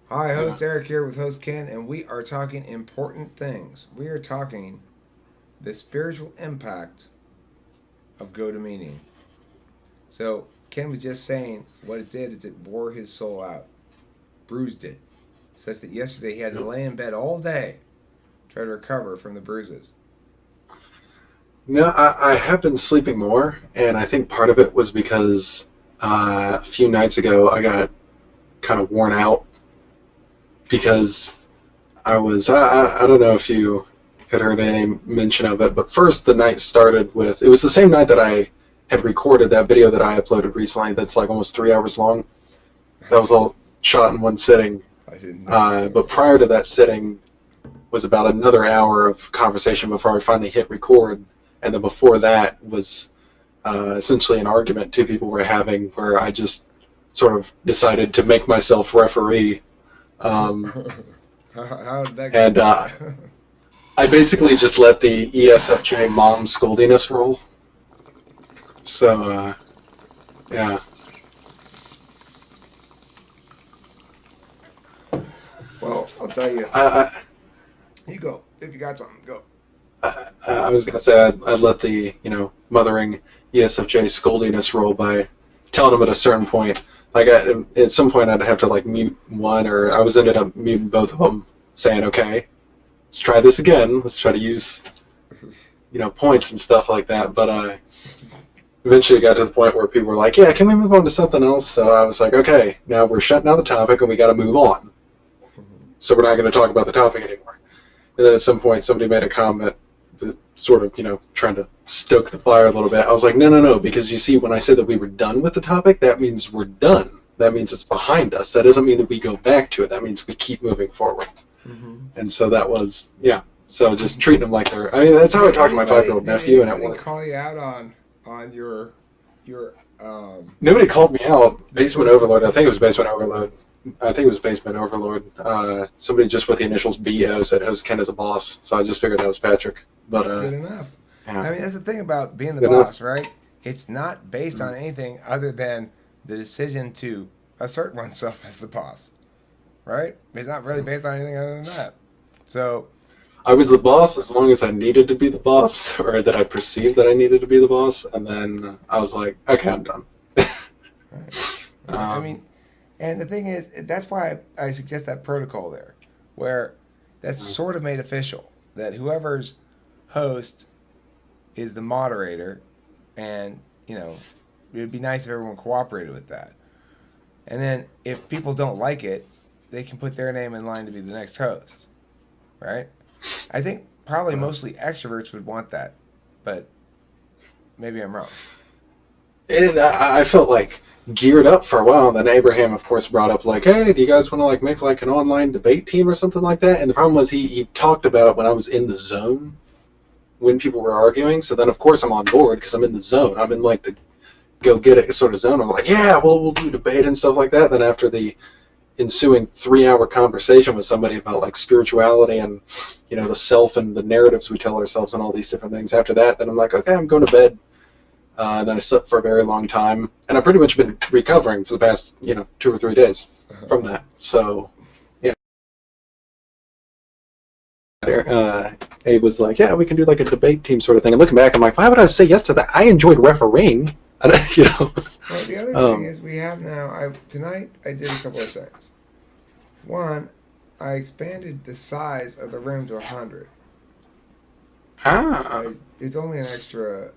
Hi, Yeah. host Eric here with host Ken, and we are talking important things. We are talking the spiritual impact of GoToMeeting. So, Ken was just saying what it did is it wore his soul out, bruised it, such that yesterday he had to Yep. lay in bed all day, try to recover from the bruises. No, I have been sleeping more, and I think part of it was because a few nights ago I got kind of worn out because I don't know if you had heard any mention of it, but first the night started with, it was the same night that I had recorded that video that I uploaded recently that's like almost 3 hours long. That was all shot in one sitting. I didn't know. But prior to that sitting, was about another hour of conversation before I finally hit record. And then before that was essentially an argument two people were having where I just sort of decided to make myself referee. Um, How did that go and for you? I basically just let the ESFJ mom scoldiness roll. So, yeah. Well, I'll tell you. I, You go. If you got something, go. I was gonna say I'd let the mothering ESFJ scoldiness roll by telling them at a certain point. Like at some point I'd have to like mute one, or I was ended up muting both of them, saying, "Okay, let's try this again. Let's try to use points and stuff like that." But eventually it got to the point where people were like, "Yeah, can we move on to something else?" So I was like, "Okay, now we're shutting down the topic and we got to move on. So we're not going to talk about the topic anymore." And then at some point somebody made a comment sort of, trying to stoke the fire a little bit. I was like, no, no, no, because you see, when I said that we were done with the topic, that means we're done. That means it's behind us. That doesn't mean that we go back to it. That means we keep moving forward. Mm-hmm. And so that was, yeah. So just treating them like they're, I mean, that's how I talk to my 5-year-old Did nephew and at anybody work. call you out on your Nobody called me out. the Basement sorts of Overlord. I think it was Basement Overload. I think it was Basement Overlord. Somebody just with the initials BO said host Ken is a boss. So I just figured that was Patrick. But, good enough. yeah. I mean, that's the thing about being the Good enough. boss, right? It's not based on anything other than the decision to assert oneself as the boss, right? It's not really based on anything other than that. So, I was the boss as long as I needed to be the boss, or that I perceived that I needed to be the boss, and then I was like, okay, I'm done. right, right. I um, mean, and the thing is, that's why I suggest that protocol there, where that's sort of made official that whoever's host is the moderator, and it would be nice if everyone cooperated with that. And then if people don't like it, they can put their name in line to be the next host, right? I think probably uh, mostly extroverts would want that, but maybe I'm wrong. I felt like geared up for a while, and then Abraham, of course, brought up like, hey, do you guys want to like make like an online debate team or something like that? And the problem was he talked about it when I was in the zone when people were arguing. So then, of course, I'm on board because I'm in the zone. I'm in like the go get it sort of zone. I was like, yeah, well, we'll do debate and stuff like that. Then after the ensuing 3 hour conversation with somebody about like spirituality and the self and the narratives we tell ourselves and all these different things. After that, then I'm like, okay, I'm going to bed. And then I slept for a very long time, and I've pretty much been recovering for the past 2 or 3 days from that. So yeah, Abe was like, yeah, we can do like a debate team sort of thing. And looking back, I'm like, why would I say yes to that? I enjoyed refereeing. you know. Well, the other thing Um, is we have now. I tonight I did a couple of things. One, I expanded the size of the room to 100. ah, It's only an extra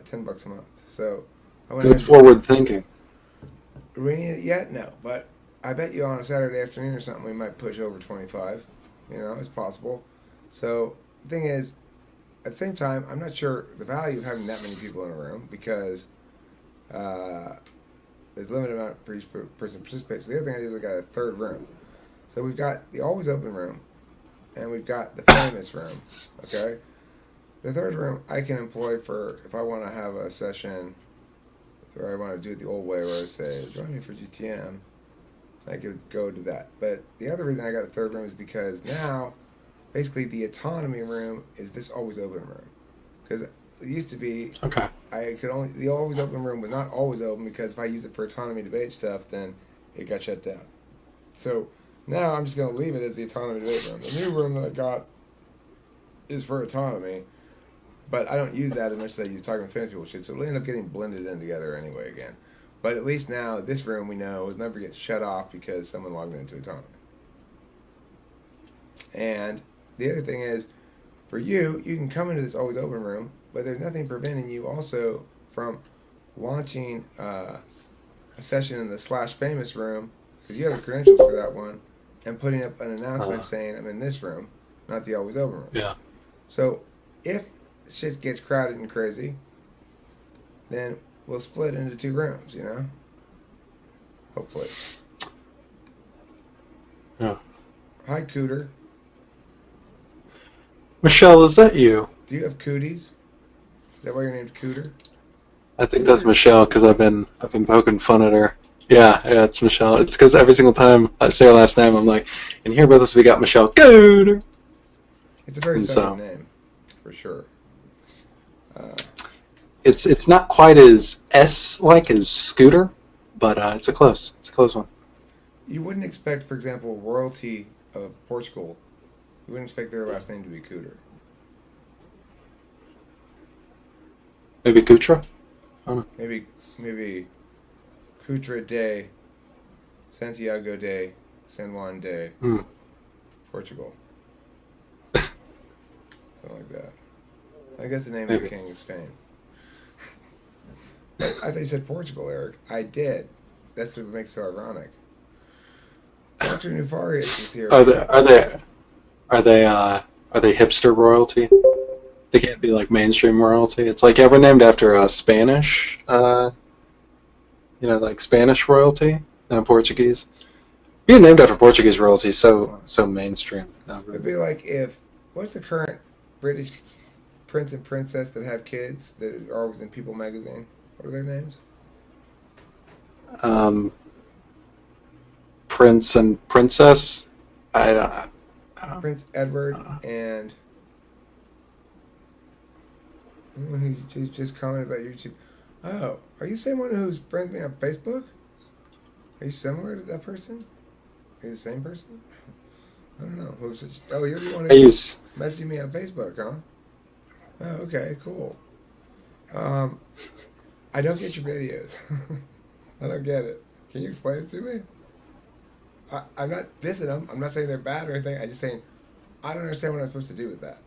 $10 a month, so I went ahead good and did that. forward thinking. Do we need it yet? No, but I bet you on a Saturday afternoon or something we might push over 25. It's possible. So the thing is, at the same time, I'm not sure the value of having that many people in a room because uh, there's a limited amount for each person to participate. So the other thing I did is I got a third room. So we've got the always open room, and we've got the famous room. Okay, the third room I can employ for if I want to have a session where I want to do it the old way, where I say join me for GTM. I could go to that. But the other reason I got the third room is because now, basically, the autonomy room is this always open room. Because it used to be, Okay. I could only the always open room was not always open because if I use it for autonomy debate stuff, then it got shut down. So Now I'm just going to leave it as the autonomy debate room. The new room that I got is for autonomy, but I don't use that as much as I use talking with famous people shit, so it'll end up getting blended in together anyway again. But at least now, this room we know will never get shut off because someone logged into autonomy. And the other thing is, for you, you can come into this always open room, but there's nothing preventing you also from launching a session in the /famous room, because you have the credentials for that one, and putting up an announcement saying I'm in this room, not the always open room. Yeah. So if shit gets crowded and crazy, then we'll split into 2 rooms, you know? Hopefully. Yeah. Hi, Cooter. Michelle, is that you? Do you have cooties? Is that why your name's Cooter? I think that's Michelle because I've been poking fun at her. Yeah, it's Michelle. It's because every single time I say her last name, I'm like, and here with us we got Michelle Gooder. It's a very southern name, for sure. It's not quite as S-like as Scooter, but it's a close one. You wouldn't expect, for example, royalty of Portugal. You wouldn't expect their last name to be Cooter. Maybe Kutra? I don't know. Maybe Cutra de Santiago de San Juan de Portugal. Something like that. I guess the name of the king of Spain. But I thought you said Portugal, Eric. I did. That's what makes it so ironic. Dr. Nefarious is here. Are they hipster royalty? They can't be like mainstream royalty. It's like, yeah, we're named after Spanish, like Spanish royalty, Portuguese. Being named after Portuguese royalty is so mainstream. It'd be like if, what's the current British prince and princess that have kids that are always in People magazine? What are their names? Prince and princess. I don't. Prince Edward and who just commented about YouTube. Oh, are you the same one who's friends with me on Facebook? Are you similar to that person? Are you the same person? I don't know. You're the one who messaged me on Facebook, huh? Oh, okay, cool. I don't get your videos. I don't get it. Can you explain it to me? I'm not dissing them. I'm not saying they're bad or anything. I'm just saying I don't understand what I'm supposed to do with that.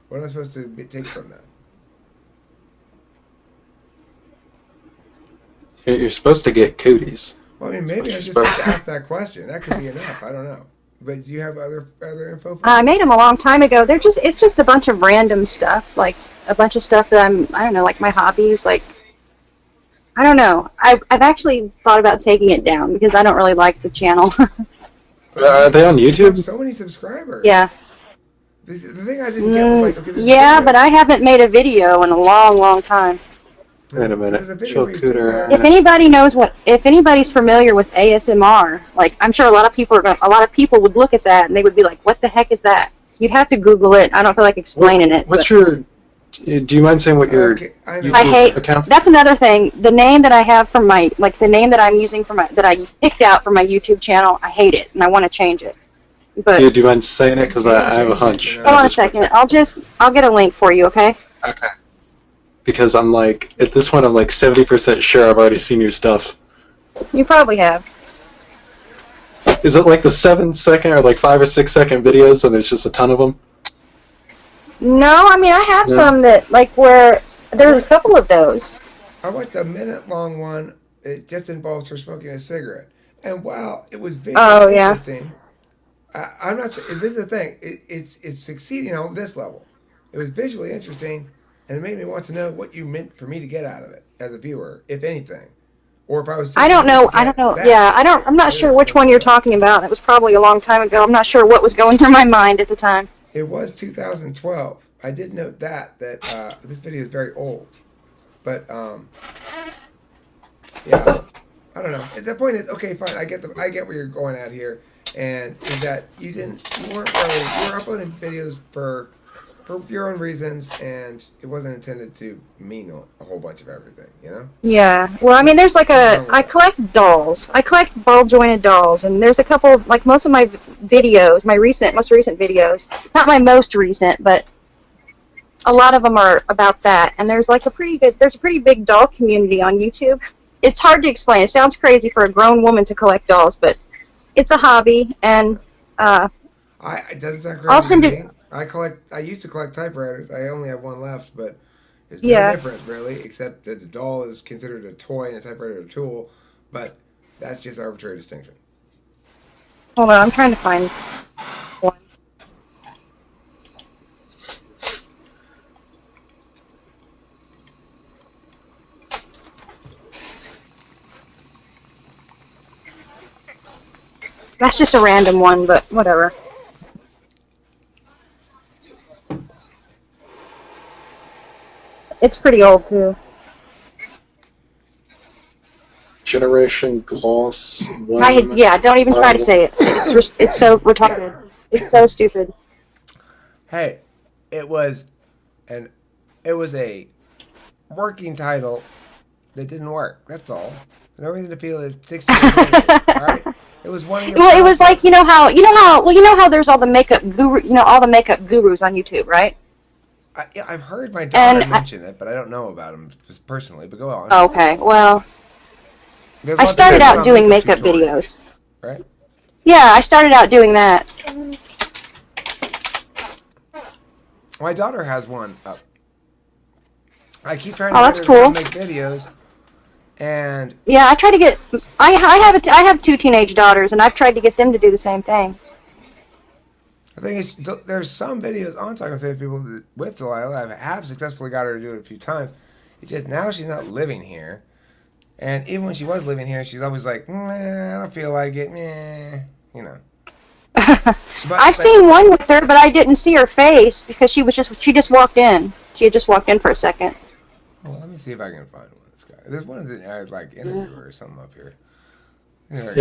What am I supposed to take from that? You're supposed to get cooties. Well, I mean, maybe I'm just supposed to ask that question. That could be enough. I don't know. But do you have other info? I made them a long time ago. It's just a bunch of random stuff, like a bunch of stuff that I don't know, like my hobbies, like I don't know. I've actually thought about taking it down because I don't really like the channel. Are they on YouTube? You have so many subscribers. Yeah. The thing I didn't get was like, okay, yeah, but I haven't made a video in a long, long time. Wait a minute. If anybody's familiar with ASMR, like I'm sure a lot of people would look at that and they would be like, "What the heck is that?" You'd have to Google it. I don't feel like explaining it. Do you mind saying what your account? That's another thing. The name that I have for the name that I'm using that I picked out for my YouTube channel, I hate it and I want to change it. But do you mind saying it? Because I have a hunch. Hold on a second. I'll get a link for you, okay? Okay. Because I'm like, at this point, I'm like 70% sure I've already seen your stuff. You probably have. Is it like the 7-second or like 5 or 6 second videos and there's just a ton of them? No, I mean, I have some that, like, where there's a couple of those. I watched a minute-long one. It just involves her smoking a cigarette. And wow, it was very interesting. I'm not saying, this is the thing, it's succeeding on this level. It was visually interesting, and it made me want to know what you meant for me to get out of it as a viewer, if anything. Or if I was... I don't know. Yeah, I'm not sure which one you're talking about. It was probably a long time ago. I'm not sure what was going through my mind at the time. It was 2012. I did note that this video is very old. But, yeah, I don't know. The point is, okay, fine, I get where you're going at here. And is that you were uploading videos for for your own reasons, and it wasn't intended to mean a whole bunch of everything, you know? Yeah. Well, I mean, there's like I collect dolls. I collect ball jointed dolls, and there's a couple, like most of my videos, most recent videos, not my most recent, but a lot of them are about that. And there's like there's a pretty big doll community on YouTube. It's hard to explain. It sounds crazy for a grown woman to collect dolls, but it's a hobby, and it doesn't sound crazy I'll send to me. it. I used to collect typewriters. I only have one left, but there's Yeah. no difference really, except that the doll is considered a toy and a typewriter a tool. But that's just arbitrary distinction. Hold on, I'm trying to find one. That's just a random one, but whatever. It's pretty old too. Generation Gloss 1. Yeah, don't even try to say it. It's so retarded. It's so stupid. Hey, it was a working title that didn't work. That's all. No reason to feel it's 6 years later. All right. It was one of your. Well, it was like you know how there's all the makeup all the makeup gurus on YouTube, right? I've heard my daughter mention it, but I don't know about him personally. But go on. Okay, well, There's I lots of started videos out on doing makeup tutorials, videos. right? Yeah, I started out doing that. My daughter has one up. I keep trying Oh, to that's get her to cool. make videos, and Yeah, I try to get. I have 2 teenage daughters, and I've tried to get them to do the same thing. the thing is, there's some videos on Talking Faith people with Delilah. I have successfully got her to do it a few times. It's just now she's not living here, and even when she was living here, she's always like, "Meh, I don't feel like it, meh," you know. I've seen one with her, but I didn't see her face because she just walked in. She had just walked in for a second. Well, let me see if I can find one of this guy. There's one that I like interview her or something up here. Yeah,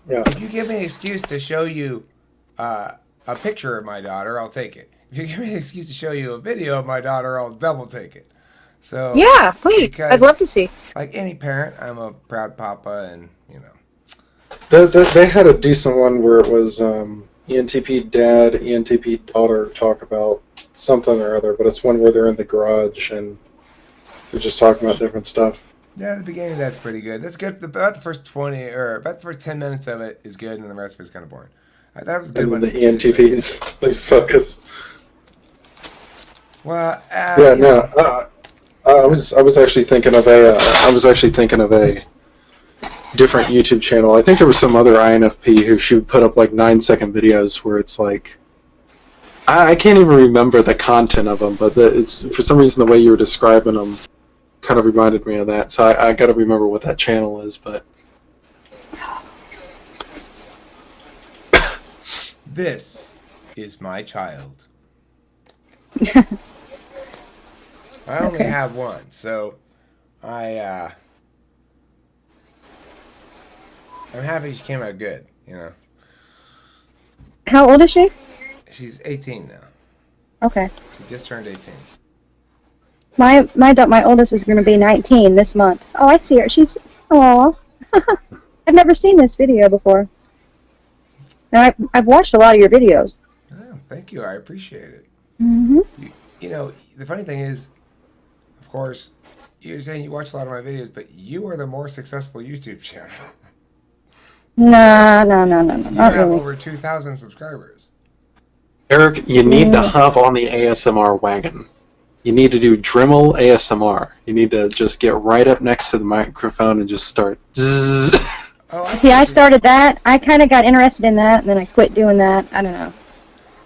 yeah. If you give me an excuse to show you a picture of my daughter, I'll take it. If you give me an excuse to show you a video of my daughter, I'll double take it. So Yeah, please. because, I'd love to see. like any parent, I'm a proud papa, and you know. They had a decent one where it was ENTP dad, ENTP daughter talk about something or other, but it's one where they're in the garage and they're just talking about different stuff. Yeah, the beginning of that's pretty good. That's good. About the first 20 or about the first 10 minutes of it is good, and then the rest of it's kind of boring. That was a good And one. the ENTPs, please focus. Well, Yeah, no. I was actually thinking of a different YouTube channel. I think there was some other INFP who she would put up like 9-second videos where it's like I can't even remember the content of them, but it's for some reason the way you were describing them kind of reminded me of that. So I got to remember what that channel is, but This is my child. I only have one, so I'm happy she came out good, you know. How old is she? She's 18 now. Okay. She just turned 18. My oldest is going to be 19 this month. Oh, I see her. She's aw. I've never seen this video before. And I've watched a lot of your videos. Oh, thank you. I appreciate it. Mhm. You know, the funny thing is, of course, you're saying you watch a lot of my videos, but you are the more successful YouTube channel. No, You not have really. over 2,000 subscribers. Eric, you need to hop on the ASMR wagon. You need to do Dremel ASMR. You need to just get right up next to the microphone and just start. Zzz. Oh, See, I started that. I kind of got interested in that, and then I quit doing that. I don't know.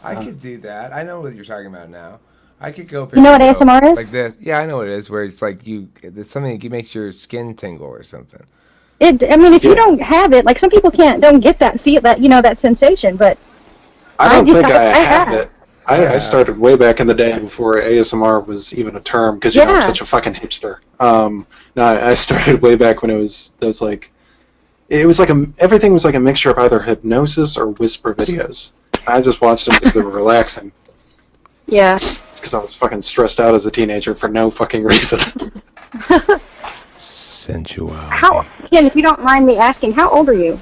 I could do that. I know what you're talking about now. I could go. You know what and go ASMR is? Like this. Yeah, I know what it is. Where it's like it's something that makes your skin tingle or something. I mean, if you Yeah. don't have it, like some people don't get that feel, that sensation, but I don't think I I have have. it. I started way back in the day before ASMR was even a term because you know I'm Yeah. such a fucking hipster. No, I started way back when it was like everything was like a mixture of either hypnosis or whisper videos. I just watched them because they were relaxing. Yeah. It's because I was fucking stressed out as a teenager for no fucking reason. Sensuality. Ken, if you don't mind me asking, how old are you?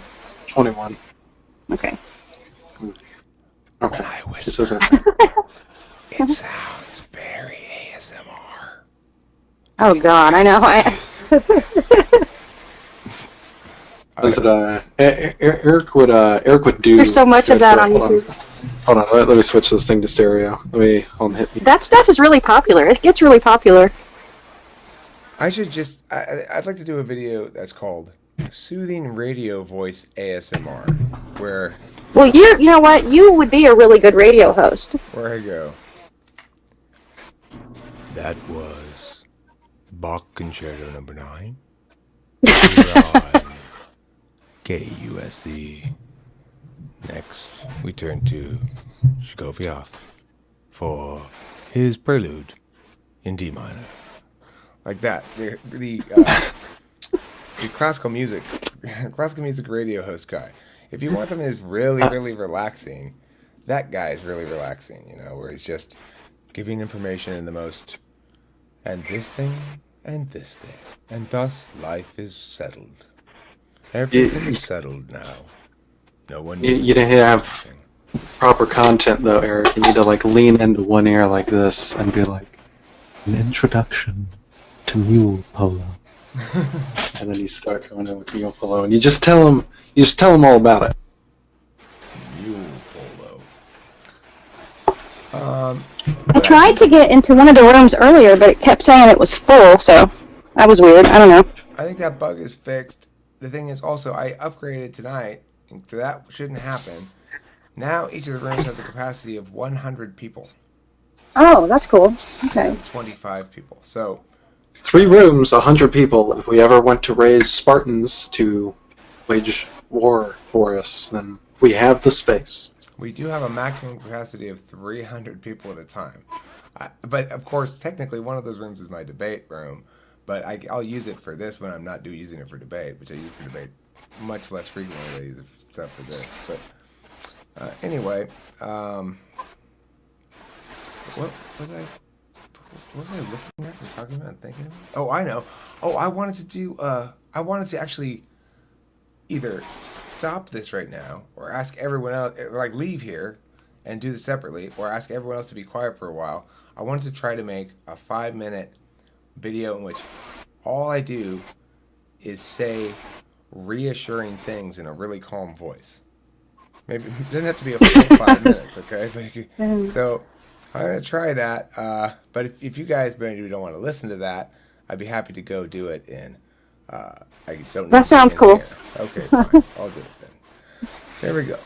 21. Okay. When Okay. I Just whisper, as a, it sounds very ASMR. Oh God, I know. was it Eric would do. There's so much of that on hold YouTube. Hold on, let me switch this thing to stereo. Let me hit me. That stuff is really popular. It gets really popular. I should just. I'd like to do a video that's called "Soothing Radio Voice ASMR," where Well, you know what? You would be a really good radio host. I go. That was Bach Concerto Number 9. Here on KUSC. Next, we turn to Shkoviov for his prelude in D minor. Like that. The classical music radio host guy. If you want something that's really, really relaxing, that guy is really relaxing, you know, where he's just giving information in the most, and this thing, and this thing. And thus, life is settled. Everything is settled now. No one You didn't have proper content though, Eric. You need to like lean into one ear like this and be like, an introduction to mule polo. And then you start going in with mule polo, and you just tell them all about it. Mule polo. I tried to get into one of the rooms earlier, but it kept saying it was full, so that was weird. I don't know. I think that bug is fixed. The thing is also, I upgraded tonight, so that shouldn't happen. Now each of the rooms has a capacity of 100 people. Oh, that's cool. Okay. 25 people. So 3 rooms, 100 people. If we ever went to raise Spartans to wage war for us, then we have the space. we do have a maximum capacity of 300 people at a time. But of course, technically, one of those rooms is my debate room. But I'll use it for this when I'm not using it for debate, which I use for debate much less frequently than I use stuff for this. But anyway, what was I looking at and talking about and thinking about? Oh, I know. Oh, I wanted to actually either stop this right now or ask everyone else, like leave here and do this separately, or ask everyone else to be quiet for a while. I wanted to try to make a 5-minute video in which all I do is say reassuring things in a really calm voice. Maybe it doesn't have to be a full 5 minutes, okay? But so I'm gonna try that. But if you guys maybe don't want to listen to that, I'd be happy to go do it in. I don't. That sounds cool. Okay, fine. I'll do it then. There we go.